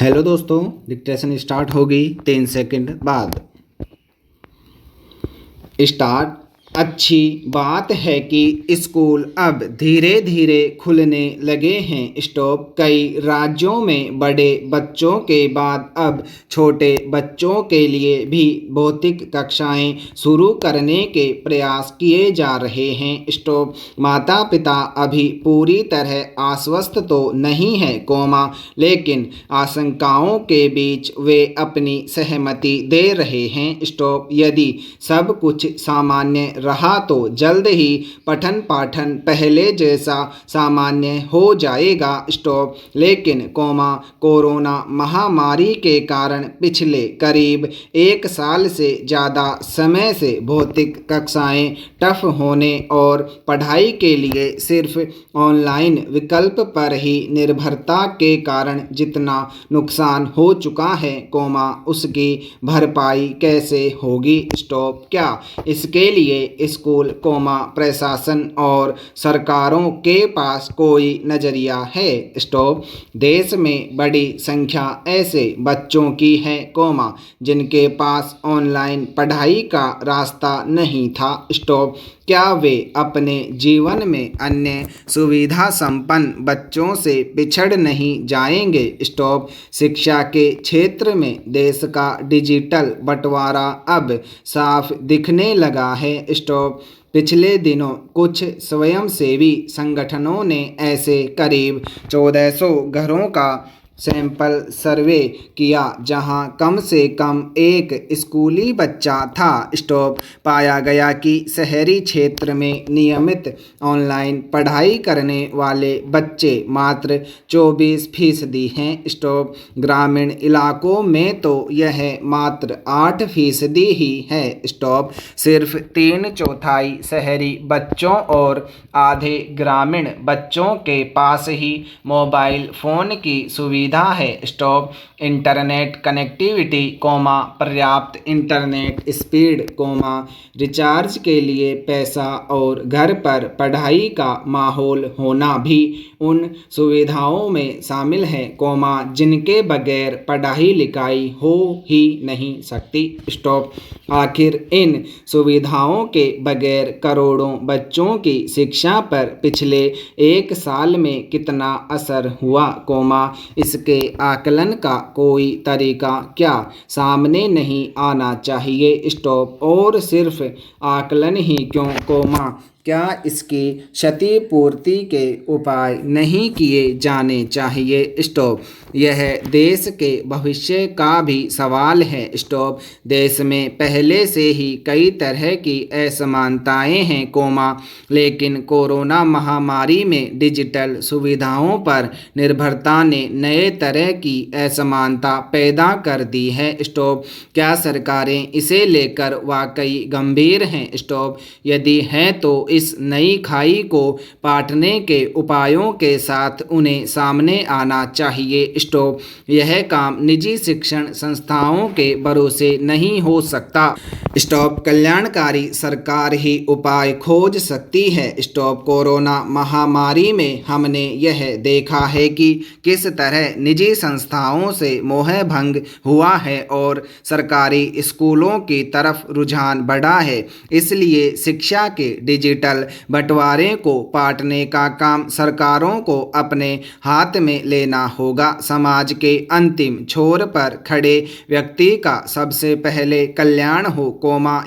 Hello दोस्तों, dictation start होगी 3 second बाद। स्टार्ट। अच्छी बात है कि स्कूल अब धीरे धीरे खुलने लगे हैं। स्टॉप। कई राज्यों में बड़े बच्चों के बाद अब छोटे बच्चों के लिए भी भौतिक कक्षाएं शुरू करने के प्रयास किए जा रहे हैं। स्टॉप। माता पिता अभी पूरी तरह आश्वस्त तो नहीं है, लेकिन आशंकाओं के बीच वे अपनी सहमति दे रहे हैं। स्टॉप। यदि सब कुछ सामान्य रहा तो जल्द ही पठन पाठन पहले जैसा सामान्य हो जाएगा। स्टॉप। लेकिन कोरोना महामारी के कारण पिछले करीब 1 साल से ज़्यादा समय से भौतिक कक्षाएं टफ होने और पढ़ाई के लिए सिर्फ ऑनलाइन विकल्प पर ही निर्भरता के कारण जितना नुकसान हो चुका है, उसकी भरपाई कैसे होगी। स्टॉप। क्या इसके लिए स्कूल, प्रशासन और सरकारों के पास कोई नज़रिया है। स्टॉप। देश में बड़ी संख्या ऐसे बच्चों की है, जिनके पास ऑनलाइन पढ़ाई का रास्ता नहीं था। स्टॉप। क्या वे अपने जीवन में अन्य सुविधा संपन्न बच्चों से पिछड़ नहीं जाएंगे। स्टॉप। शिक्षा के क्षेत्र में देश का डिजिटल बंटवारा अब साफ दिखने लगा है। स्टॉप। पिछले दिनों कुछ स्वयंसेवी संगठनों ने ऐसे करीब 1400 घरों का सैंपल सर्वे किया जहां कम से कम एक स्कूली बच्चा था। स्टॉप। पाया गया कि शहरी क्षेत्र में नियमित ऑनलाइन पढ़ाई करने वाले बच्चे मात्र 24% हैं। स्टॉप। ग्रामीण इलाकों में तो यह मात्र 8% ही है। स्टॉप। सिर्फ 3/4 शहरी बच्चों और आधे ग्रामीण बच्चों के पास ही मोबाइल फ़ोन की सुविधा है। स्टॉप। इंटरनेट कनेक्टिविटी, पर्याप्त इंटरनेट स्पीड, रिचार्ज के लिए पैसा और घर पर पढ़ाई का माहौल होना भी उन सुविधाओं में शामिल है, जिनके बगैर पढ़ाई लिखाई हो ही नहीं सकती। स्टॉप। आखिर इन सुविधाओं के बगैर करोड़ों बच्चों की शिक्षा पर पिछले 1 साल में कितना असर हुआ, इसके आकलन का कोई तरीका क्या सामने नहीं आना चाहिए। स्टॉप। और सिर्फ आकलन ही क्यों, क्या इसकी क्षतिपूर्ति के उपाय नहीं किए जाने चाहिए। स्टॉप। यह देश के भविष्य का भी सवाल है। स्टॉप। देश में पहले से ही कई तरह की असमानताएं हैं, लेकिन कोरोना महामारी में डिजिटल सुविधाओं पर निर्भरता ने नए तरह की असमानता पैदा कर दी है। स्टॉप। क्या सरकारें इसे लेकर वाकई गंभीर हैं। स्टॉप। यदि हैं तो इस नई खाई को पाटने के उपायों के साथ उन्हें सामने आना चाहिए। स्टॉप। यह काम निजी शिक्षण संस्थाओं के भरोसे नहीं हो सकता। स्टॉप। कल्याणकारी सरकार ही उपाय खोज सकती है। स्टॉप। कोरोना महामारी में हमने यह देखा है कि किस तरह निजी संस्थाओं से मोह भंग हुआ है और सरकारी स्कूलों की तरफ रुझान बढ़ा है। इसलिए शिक्षा के डिजिटल बंटवारे को पाटने का काम सरकारों को अपने हाथ में लेना होगा। समाज के अंतिम छोर पर खड़े व्यक्ति का सबसे पहले कल्याण हो,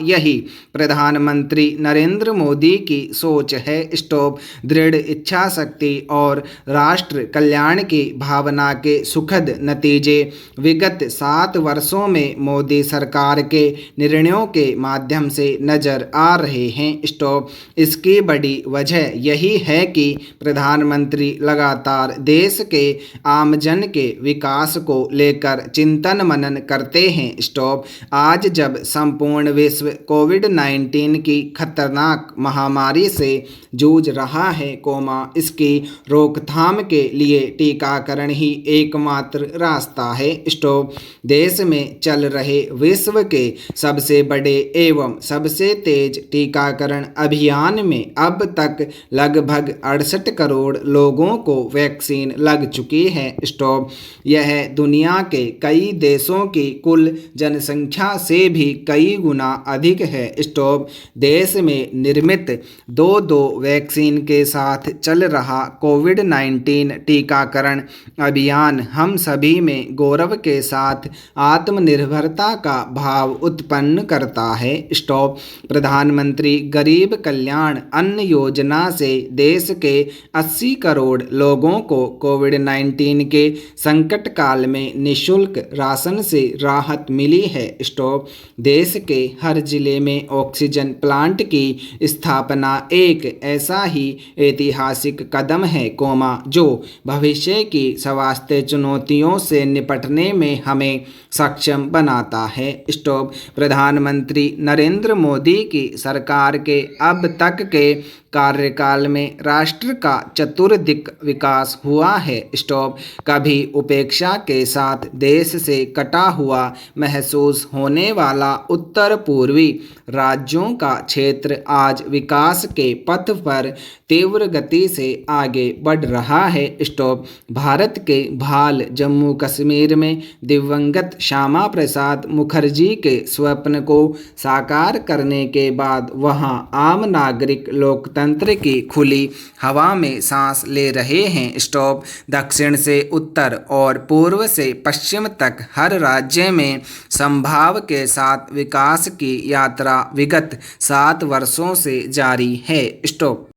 यही प्रधानमंत्री नरेंद्र मोदी की सोच है। स्टॉप। दृढ़ इच्छा शक्ति और राष्ट्र कल्याण की भावना के सुखद नतीजे विगत 7 वर्षों में मोदी सरकार के निर्णयों के माध्यम से नजर आ रहे हैं। स्टॉप। इसकी बड़ी वजह यही है कि प्रधानमंत्री लगातार देश के आमजन के विकास को लेकर चिंतन मनन करते हैं। स्टॉप। आज जब संपूर्ण विश्व कोविड-19 की खतरनाक महामारी से जूझ रहा है, इसकी रोकथाम के लिए टीकाकरण ही एकमात्र रास्ता है। स्टॉप। देश में चल रहे विश्व के सबसे बड़े एवं सबसे तेज टीकाकरण अभियान ईरान में अब तक लगभग 68 करोड़ लोगों को वैक्सीन लग चुकी है। स्टॉप। यह दुनिया के कई देशों की कुल जनसंख्या से भी कई गुना अधिक है। स्टॉप। देश में निर्मित दो वैक्सीन के साथ चल रहा कोविड-19 टीकाकरण अभियान हम सभी में गौरव के साथ आत्मनिर्भरता का भाव उत्पन्न करता है। स्टॉप। प्रधानमंत्री गरीब कल्याण अन्न योजना से देश के 80 करोड़ लोगों को कोविड-19 के संकट काल में निःशुल्क राशन से राहत मिली है। स्टॉप। देश के हर जिले में ऑक्सीजन प्लांट की स्थापना एक ऐसा ही ऐतिहासिक कदम है, जो भविष्य की स्वास्थ्य चुनौतियों से निपटने में हमें सक्षम बनाता है। स्टॉप। प्रधानमंत्री नरेंद्र मोदी की सरकार के अब तक के कार्यकाल में राष्ट्र का चतुर्दिक विकास हुआ है। स्टॉप। कभी उपेक्षा के साथ देश से कटा हुआ महसूस होने वाला उत्तर पूर्वी राज्यों का क्षेत्र आज विकास के पथ पर तीव्र गति से आगे बढ़ रहा है। स्टॉप। भारत के भाल जम्मू कश्मीर में दिवंगत श्यामा प्रसाद मुखर्जी के स्वप्न को साकार करने के बाद वहां आम नागरिक लोकतंत्र की खुली हवा में सांस ले रहे हैं। स्टॉप। दक्षिण से उत्तर और पूर्व से पश्चिम तक हर राज्य में संभाव के साथ विकास की यात्रा विगत 7 वर्षों से जारी है। स्टॉप।